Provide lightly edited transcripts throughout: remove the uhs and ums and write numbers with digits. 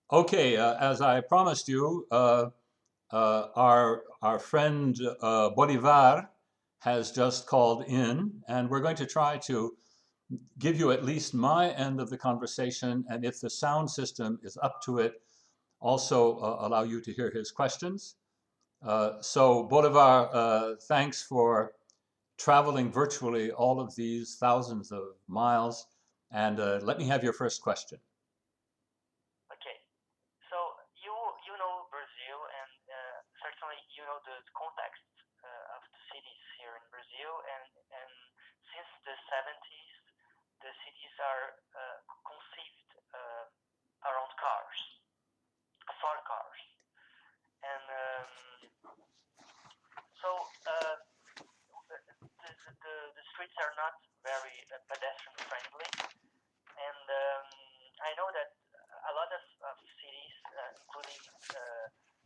Okay, as I promised you, our friend Bolivar has just called in, and we're going to try to give you at least my end of the conversation, and if the sound system is up to it, also allow you to hear his questions. So Bolivar, thanks for traveling virtually all of these thousands of miles, and let me have your first question. Okay, so you you know Brazil, and certainly you know the context of the cities here in Brazil, and since the 70s, the cities are conceived around cars, for cars, and so the streets are not very pedestrian friendly, and I know that a lot of cities, including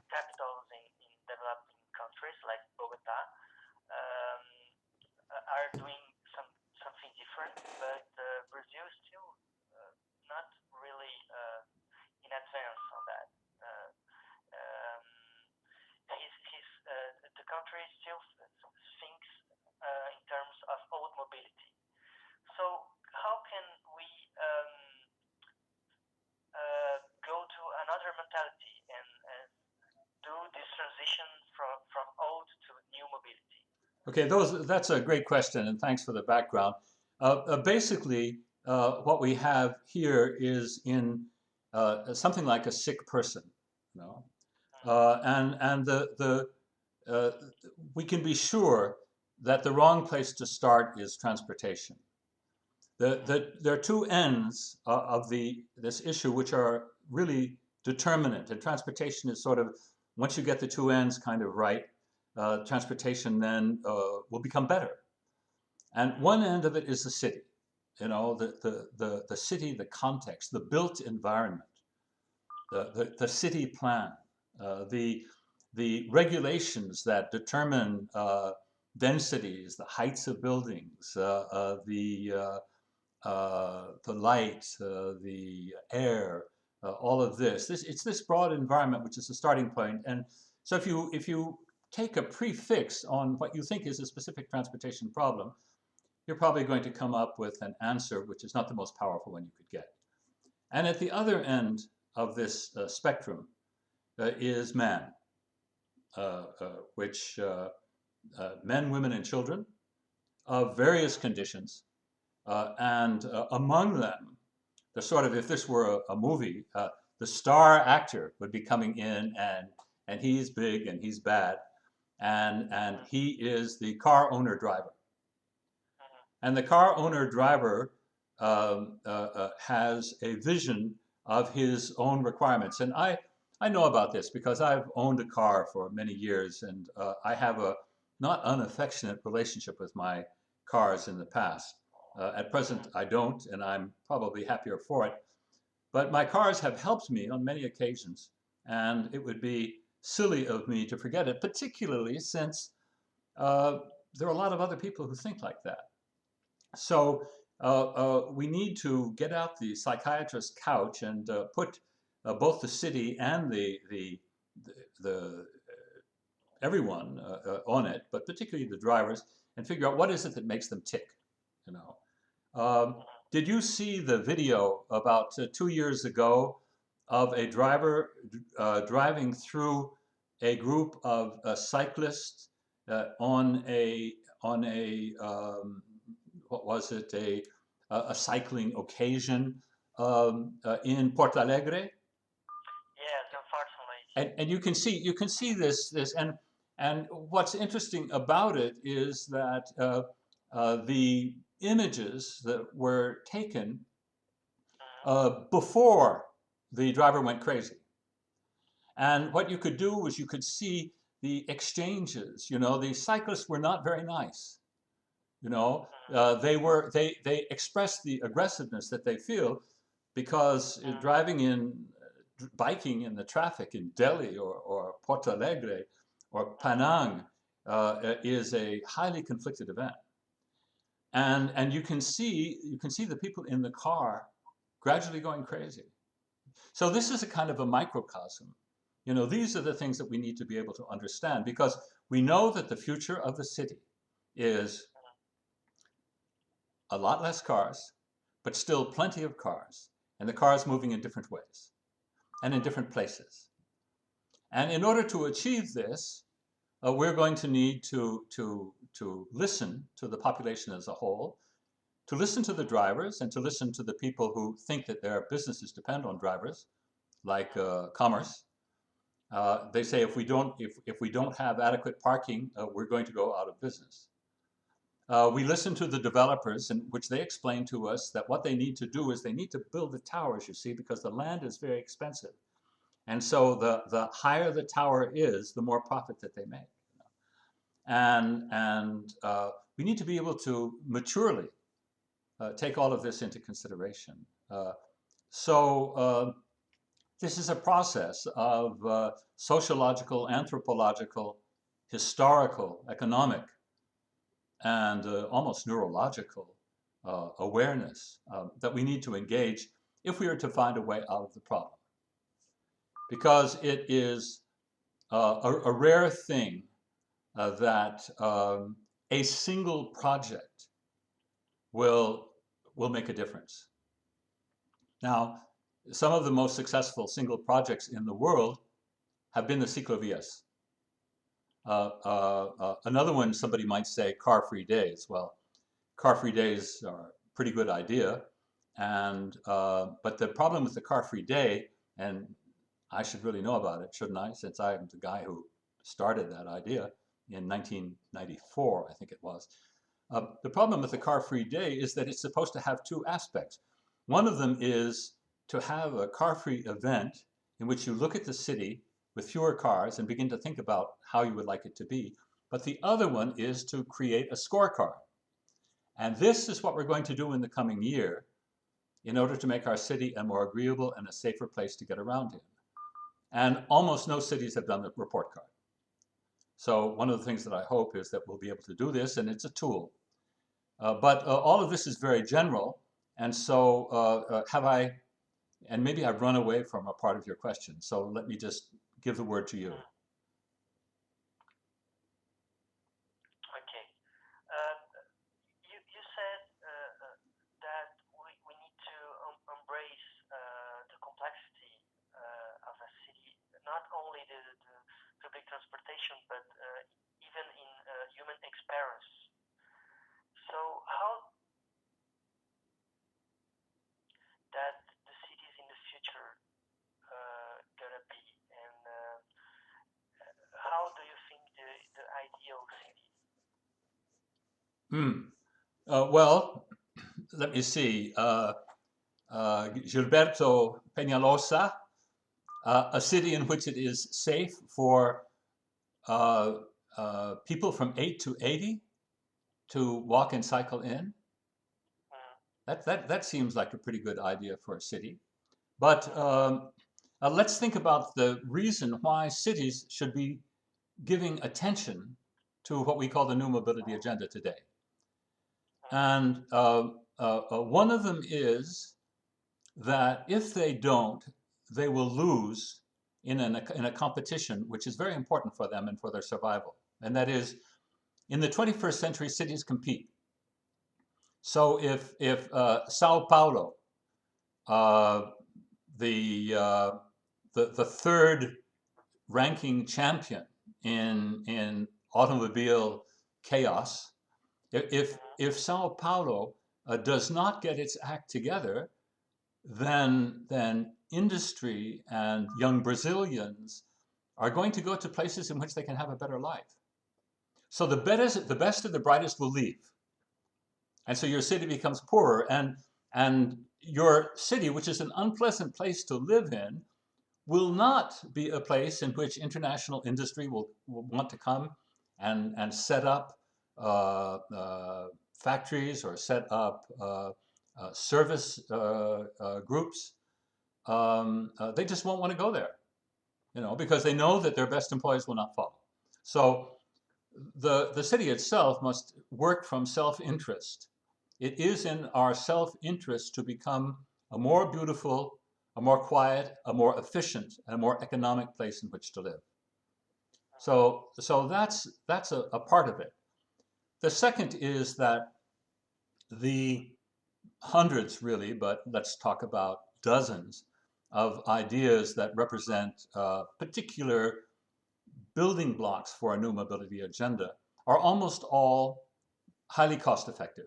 capitals in developing countries like Bogota, um, are doing something different, but Brazil is still not really in advance on that. Uh, um, the country still thinks in terms of old mobility. So how can we go to another mentality and do this transition from old to new mobility? Okay, that's a great question, and thanks for the background. Basically, what we have here is in something like a sick person, you know, and uh, we can be sure that the wrong place to start is transportation. There are two ends of this issue which are really determinant, and transportation is sort of once you get the two ends kind of right, transportation then will become better. And one end of it is the city, you know, the city, the context, the built environment, the city plan, the regulations that determine densities, the heights of buildings, the light, the air, all of this. It's this broad environment which is the starting point. And so if you take a prefix on what you think is a specific transportation problem, you're probably going to come up with an answer which is not the most powerful one you could get. And at the other end of this spectrum is man, which men, women, and children of various conditions, and among them, the sort of if this were a movie, the star actor would be coming in, and he's big and he's bad, and he is the car owner driver, and the car owner driver has a vision of his own requirements. And I know about this because I've owned a car for many years, and I have a not unaffectionate relationship with my cars in the past. At present, I don't, and I'm probably happier for it. But my cars have helped me on many occasions, and it would be silly of me to forget it, particularly since uh, there are a lot of other people who think like that. So we need to get out the psychiatrist's couch and put both the city and the everyone on it, but particularly the drivers, and figure out what is it that makes them tick. You know, did you see the video about 2 years ago of a driver driving through a group of cyclists on a what was it, a cycling occasion in Porto Alegre? Yes, unfortunately. And you can see this, and what's interesting about it is that the images that were taken before the driver went crazy. And what you could do was you could see the exchanges. You know, the cyclists were not very nice. You know, they express the aggressiveness that they feel because driving in biking in the traffic in Delhi or Porto Alegre or Penang is a highly conflicted event, and you can see the people in the car gradually going crazy. So this is a kind of a microcosm. You know, these are the things that we need to be able to understand, because we know that the future of the city is a lot less cars, but still plenty of cars, and the cars moving in different ways and in different places. And in order to achieve this, we're going to need to listen to the population as a whole, to listen to the drivers, and to listen to the people who think that their businesses depend on drivers, like commerce. They say if we don't have adequate parking, we're going to go out of business. We listen to the developers, in which they explain to us that what they need to do is they need to build the towers, you see, because the land is very expensive. And so the higher the tower is, the more profit that they make. And we need to be able to maturely take all of this into consideration. So this is a process of sociological, anthropological, historical, economic, and almost neurological awareness that we need to engage if we are to find a way out of the problem. Because it is a rare thing that a single project will make a difference. Now, some of the most successful single projects in the world have been the ciclovías. Another one, somebody might say, car-free days. Well, car-free days are a pretty good idea, and but the problem with the car-free day, and I should really know about it, shouldn't I? Since I'm the guy who started that idea in 1994, I think it was. The problem with the car-free day is that it's supposed to have two aspects. One of them is to have a car-free event in which you look at the city with fewer cars and begin to think about how you would like it to be. But the other one is to create a scorecard. And this is what we're going to do in the coming year in order to make our city a more agreeable and a safer place to get around in. And almost no cities have done the report card. So one of the things that I hope is that we'll be able to do this, and it's a tool. But all of this is very general, and so and maybe I've run away from a part of your question, so let me just give the word to you. Okay. You said that we need to embrace the complexity of a city, not only the public transportation, but even in human experience. So how that the cities in the future gonna be, and how do you think the ideal city? Well, let me see. Gilberto Peñalosa, a city in which it is safe for people from 8 to 80 to walk and cycle in. That seems like a pretty good idea for a city. But let's think about the reason why cities should be giving attention to what we call the new mobility agenda today. And one of them is that if they don't, they will lose in a competition which is very important for them and for their survival. And that is, in the 21st century, cities compete. So if Sao Paulo, the third ranking champion in automobile chaos, if Sao Paulo does not get its act together, then industry and young Brazilians are going to go to places in which they can have a better life. So the best of the brightest will leave. And so your city becomes poorer, and your city, which is an unpleasant place to live in, will not be a place in which international industry will want to come and set up factories or set up service groups. They just won't want to go there, because they know that their best employees will not follow. So the city itself must work from self-interest. It is in our self-interest to become a more beautiful, a more quiet, a more efficient, and a more economic place in which to live. So that's a part of it. The second is that the hundreds, really, but let's talk about dozens of ideas that represent particular building blocks for a new mobility agenda are almost all highly cost effective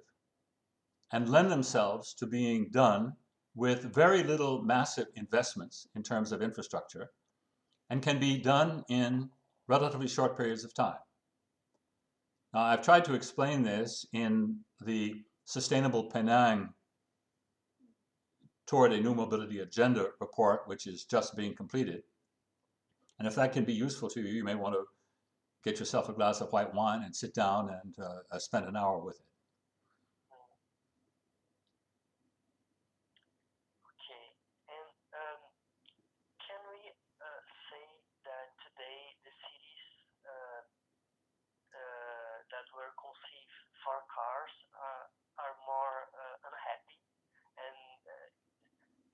and lend themselves to being done with very little massive investments in terms of infrastructure and can be done in relatively short periods of time. Now, I've tried to explain this in the Sustainable Penang Toward a New Mobility Agenda report, which is just being completed. And if that can be useful to you, you may want to get yourself a glass of white wine and sit down and spend an hour with it. Okay, and can we say that today the cities that were conceived for cars are more unhappy? And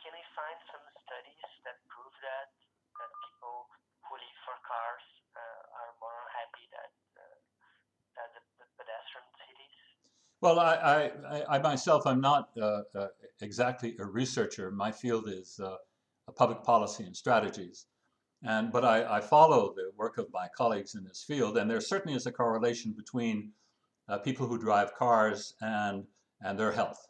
can we find some studies that prove that people who live for cars are more unhappy than the pedestrian cities? Well, I myself, I'm not exactly a researcher. My field is public policy and strategies. But I follow the work of my colleagues in this field, and there certainly is a correlation between people who drive cars and their health.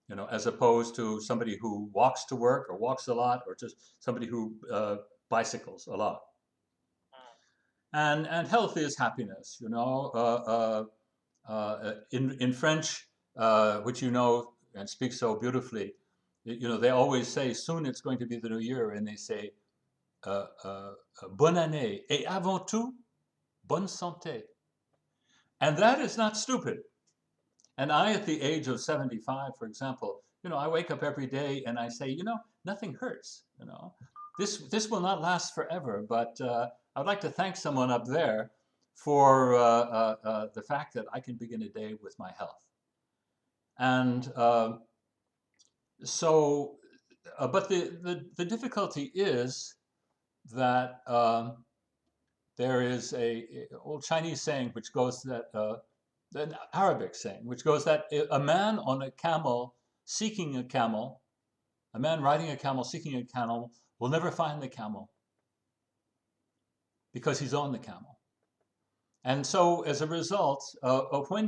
You know, as opposed to somebody who walks to work or walks a lot, or just somebody who bicycles a lot. And health is happiness. You know, in French, which you know and speak so beautifully, you know, they always say soon it's going to be the new year, and they say bonne année et avant tout bonne santé. And that is not stupid. And I, at the age of 75, for example, you know, I wake up every day and I say, you know, nothing hurts. You know, this will not last forever. But I'd like to thank someone up there for the fact that I can begin a day with my health. And but the difficulty is that there is a old Chinese saying which goes that an Arabic saying which goes that a man on a camel seeking a camel, a man riding a camel seeking a camel will never find the camel because he's on the camel. And so as a result of when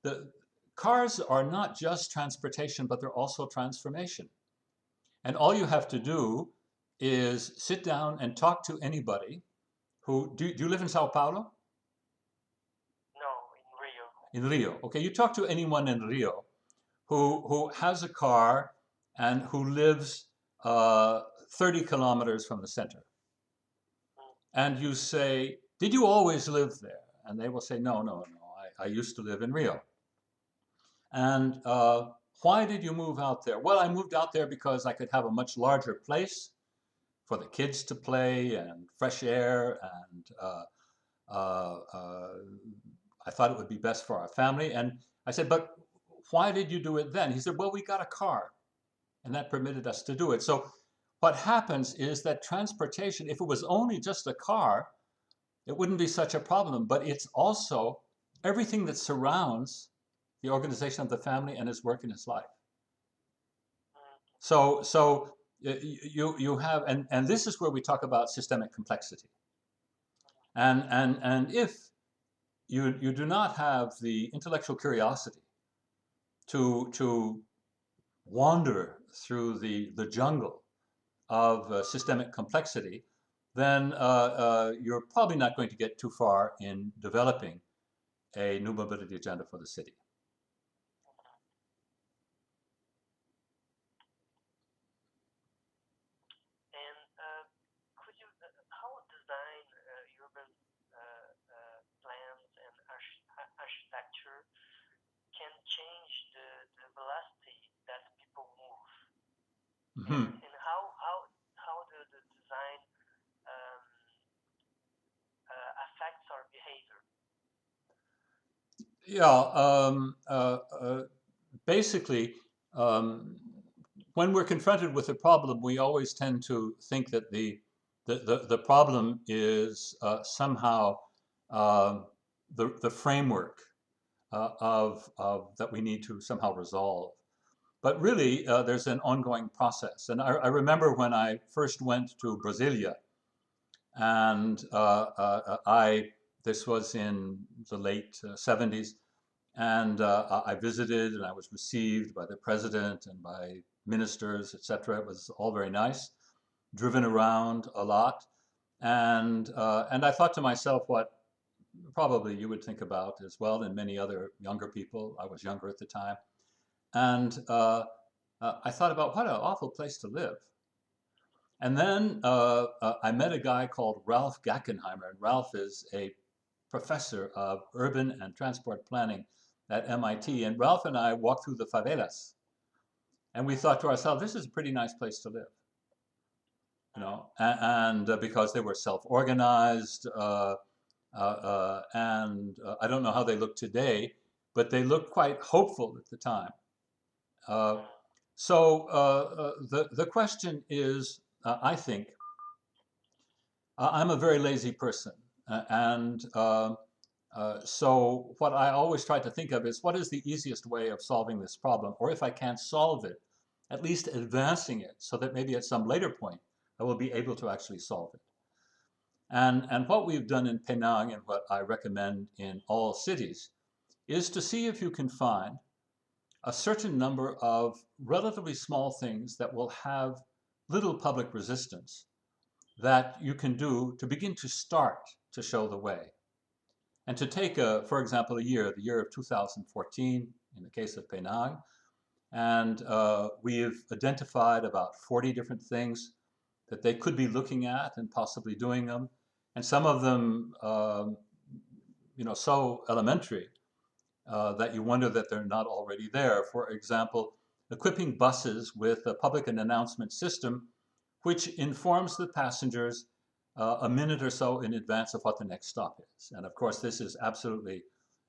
the cars are not just transportation, but they're also transformation. And all you have to do is sit down and talk to anybody who, do you live in Sao Paulo? No, in Rio. In Rio. Okay, you talk to anyone in Rio who has a car and who lives 30 kilometers from the center. And you say, did you always live there? And they will say, no, I used to live in Rio. And why did you move out there? Well, I moved out there because I could have a much larger place for the kids to play and fresh air, and I thought it would be best for our family. And I said, but why did you do it then? He said, well, we got a car, and that permitted us to do it. So what happens is that transportation, if it was only just a car, it wouldn't be such a problem, but it's also everything that surrounds the organization of the family and his work and his life. So you have, and this is where we talk about systemic complexity. And if you do not have the intellectual curiosity to wander through the jungle of systemic complexity, then you're probably not going to get too far in developing a new mobility agenda for the city. And could you, how design urban plans and architecture can change the velocity that people move? And how the design affects our behavior? Yeah, basically, when we're confronted with a problem, we always tend to think that the problem is somehow uh, the framework of that we need to somehow resolve. But really, there's an ongoing process. And I remember when I first went to Brasilia, and this was in the late 70s, and I visited and I was received by the president and by ministers, etc. It was all very nice, driven around a lot. And I thought to myself what probably you would think about as well, and many other younger people. I was younger at the time. And I thought about what an awful place to live. And then I met a guy called Ralph Gackenheimer. And Ralph is a professor of urban and transport planning at MIT. And Ralph and I walked through the favelas. And we thought to ourselves, this is a pretty nice place to live. And because they were self-organized, and I don't know how they look today, but they looked quite hopeful at the time. Uh, the question is, I think, I'm a very lazy person, so what I always try to think of is what is the easiest way of solving this problem, or if I can't solve it, at least advancing it so that maybe at some later point I will be able to actually solve it. And what we've done in Penang and what I recommend in all cities is to see if you can find a certain number of relatively small things that will have little public resistance that you can do to begin to start to show the way. And to take, for example, the year of 2014, in the case of Penang, and we've identified about 40 different things that they could be looking at and possibly doing them. And some of them, so elementary that you wonder that they're not already there. For example, equipping buses with a public announcement system which informs the passengers a minute or so in advance of what the next stop is. And of course, this is absolutely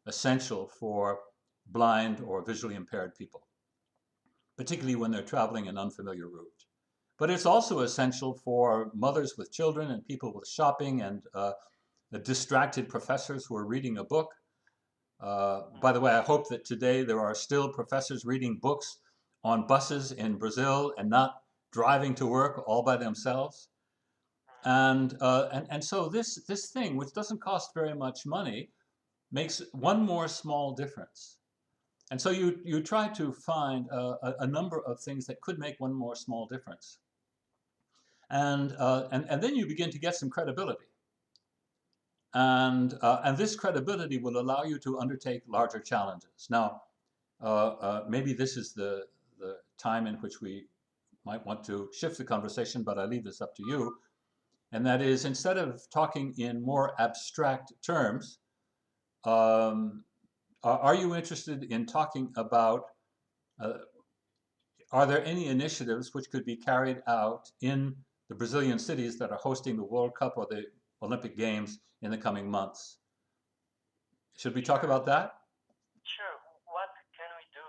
essential for blind or visually impaired people, particularly when they're traveling an unfamiliar route. But it's also essential for mothers with children and people with shopping and distracted professors who are reading a book. By the way, I hope that today there are still professors reading books on buses in Brazil and not driving to work all by themselves. And so this thing, which doesn't cost very much money, makes one more small difference. And so you try to find a number of things that could make one more small difference. And then you begin to get some credibility. And this credibility will allow you to undertake larger challenges. Now, maybe this is the time in which we might want to shift the conversation, but I leave this up to you. And that is, instead of talking in more abstract terms, are you interested in talking about, are there any initiatives which could be carried out in the Brazilian cities that are hosting the World Cup or the Olympic Games in the coming months? Should we talk about that? Sure. What can we do?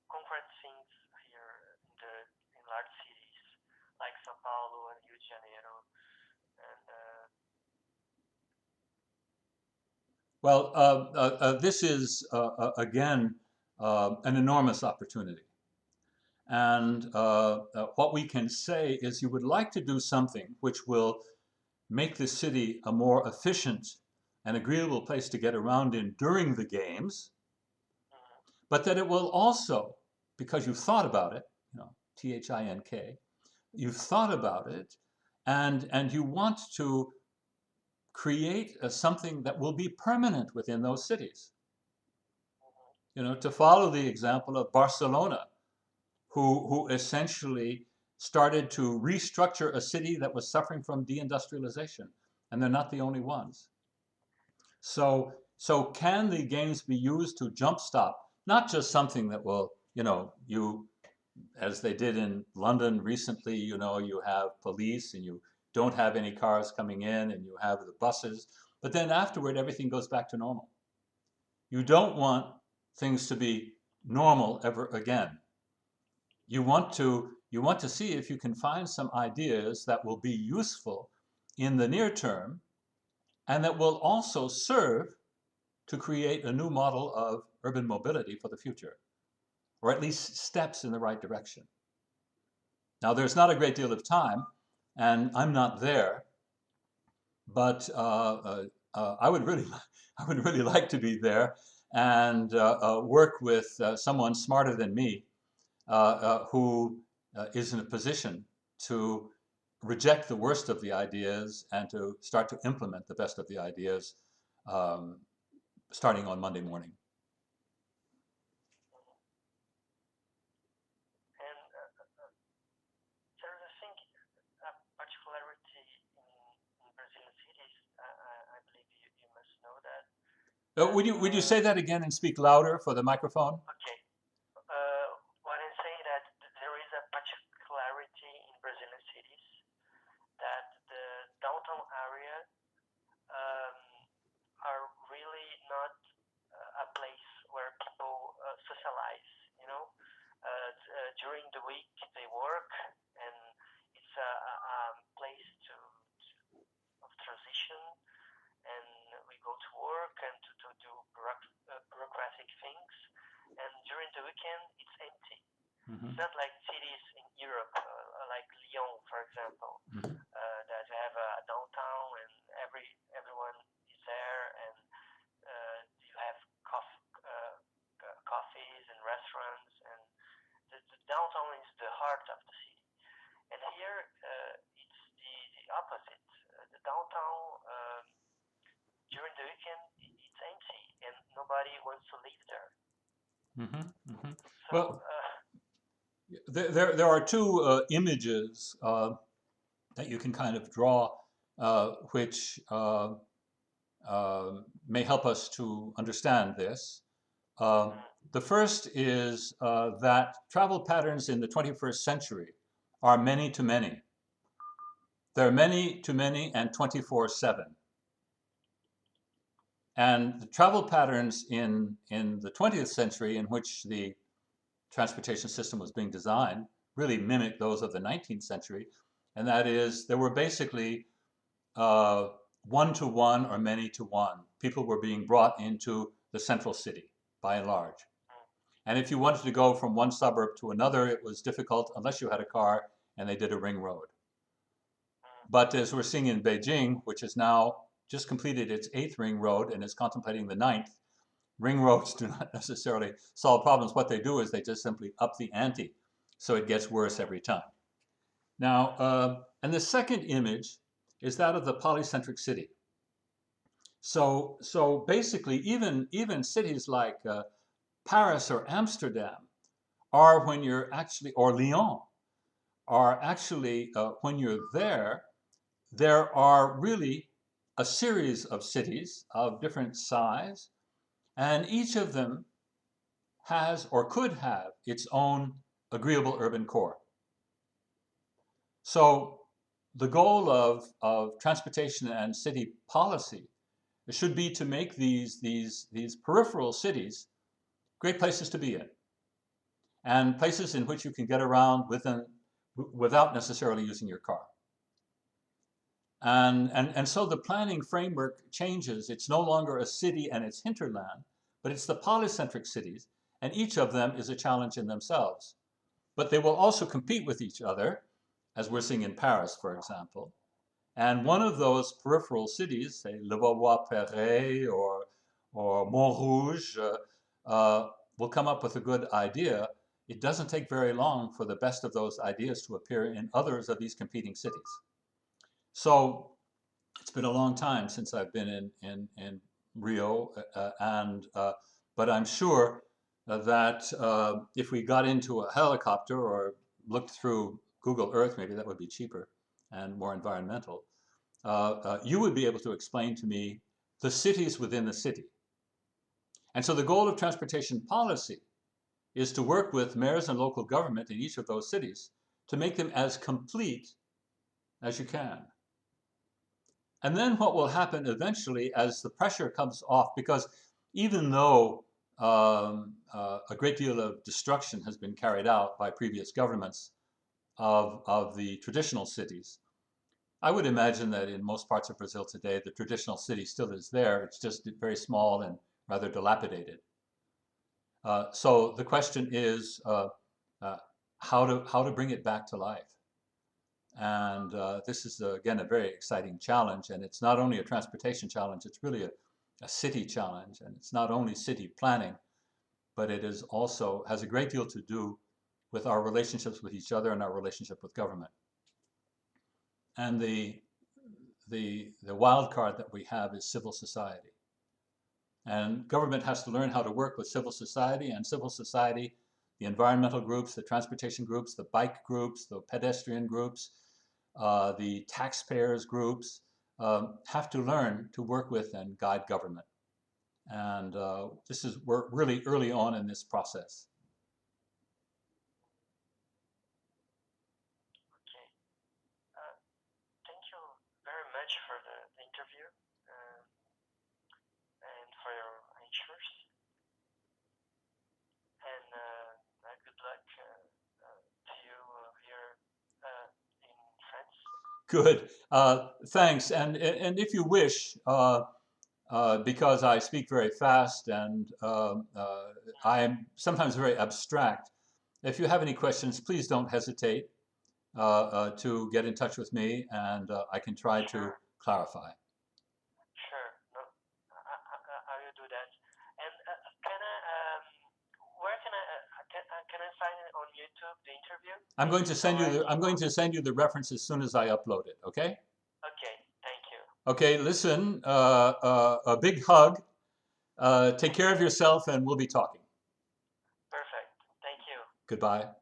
Concrete things here in large cities like São Paulo and Rio de Janeiro. Well, this is again an enormous opportunity. And what we can say is you would like to do something which will make the city a more efficient and agreeable place to get around in during the games, but that it will also, because you've thought about it, T-H-I-N-K, you've thought about it, and you want to create something that will be permanent within those cities. To follow the example of Barcelona, who essentially started to restructure a city that was suffering from deindustrialization, and they're not the only ones. So can the games be used to jumpstart not just something that will, as they did in London recently, you have police and you don't have any cars coming in and you have the buses, but then afterward everything goes back to normal. You don't want things to be normal ever again. you want to see if you can find some ideas that will be useful in the near term and that will also serve to create a new model of urban mobility for the future, or at least steps in the right direction. Now, there's not a great deal of time, and I'm not there, but I would really, I would really like to be there and work with someone smarter than me who is in a position to reject the worst of the ideas and to start to implement the best of the ideas um, starting on Monday morning. And there's, I think, a particularity in Brazilian cities. I believe you must know that. Would you say that again and speak louder for the microphone? Okay. What I'm saying that there is a particularity in Brazilian cities that the downtown area um, are really not a place where people socialize. You know, during the week they work, and it's a place of transition, and we go to work and to do bureaucratic things. And during the weekend, it's empty. Mm-hmm. It's not like cities in Europe, like Lyon, for example, Mm-hmm. that have a downtown and everyone is there, and you have coffees and restaurants, and the downtown is the heart of the city. And here, it's the opposite. The downtown during the weekend it's empty, and nobody wants to live there. Mm-hmm. Mm-hmm. So. Well, there are two images that you can kind of draw, which may help us to understand this. The first is that travel patterns in the 21st century are many to many. They're many to many and 24/7. And the travel patterns in the 20th century, in which the transportation system was being designed, really mimic those of the 19th century. And that is, there were basically one-to-one or many-to-one. People were being brought into the central city, by and large. And if you wanted to go from one suburb to another, it was difficult unless you had a car and they did a ring road. But as we're seeing in Beijing, which has now just completed its 8th ring road and is contemplating the 9th, ring roads do not necessarily solve problems. What they do is they just simply up the ante, so it gets worse every time. Now, and the second image is that of the polycentric city. So basically, even cities like Paris or Amsterdam are, when you're actually, or Lyon, are actually, when you're there are really a series of cities of different size, and each of them has or could have its own agreeable urban core. So the goal of transportation and city policy should be to make these peripheral cities great places to be in, and places in which you can get around without necessarily using your car. And so the planning framework changes. It's no longer a city and its hinterland, but it's the polycentric cities, and each of them is a challenge in themselves. But they will also compete with each other, as we're seeing in Paris, for example. And one of those peripheral cities, say Le Bolivar Torres or Montrouge, will come up with a good idea. It doesn't take very long for the best of those ideas to appear in others of these competing cities. So it's been a long time since I've been in Rio, but I'm sure that if we got into a helicopter or looked through Google Earth, maybe that would be cheaper and more environmental, you would be able to explain to me the cities within the city. And so the goal of transportation policy is to work with mayors and local government in each of those cities to make them as complete as you can. And then what will happen eventually as the pressure comes off, because even though a great deal of destruction has been carried out by previous governments of the traditional cities. I would imagine that in most parts of Brazil today, the traditional city still is there. It's just very small and rather dilapidated. So the question is uh, how to bring it back to life. And this is, again, a very exciting challenge. And it's not only a transportation challenge, it's really a city challenge. And it's not only city planning, but it is also has a great deal to do with our relationships with each other and our relationship with government. And the wild card that we have is civil society. And government has to learn how to work with civil society, and civil society, the environmental groups, the transportation groups, the bike groups, the pedestrian groups, the taxpayers groups, have to learn to work with and guide government. And we're really early on in this process. Okay. Thank you very much for the interview and for your answers. And good luck to you here in France. Good. Thanks. And if you wish, because I speak very fast and I am sometimes very abstract, if you have any questions, please don't hesitate to get in touch with me, and I can try to Sure, clarify. sure. No, I will do that. And where can I find it on YouTube the interview? I'm going to send you the reference as soon as I upload it. Okay? Okay, thank you. Okay. Listen, a big hug. Take care of yourself, and we'll be talking. Perfect. Thank you. Goodbye.